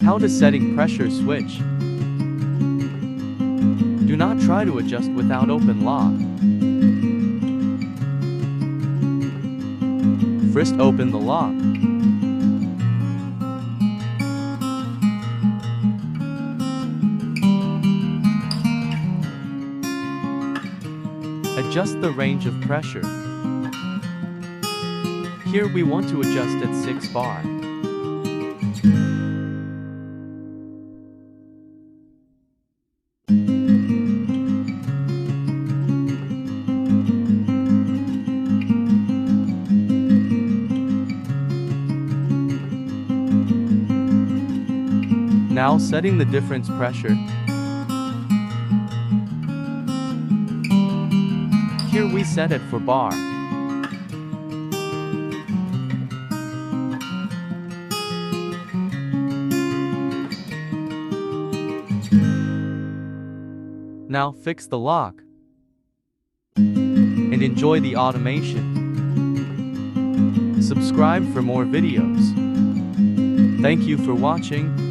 How to setting pressure switch. Do not try to adjust without open lock. First open the lock. Adjust the range of pressure. Here we want to adjust at 6 bar. Now setting the difference pressure. Here we set it for bar. Now fix the lock and enjoy the automation. Subscribe for more videos. Thank you for watching.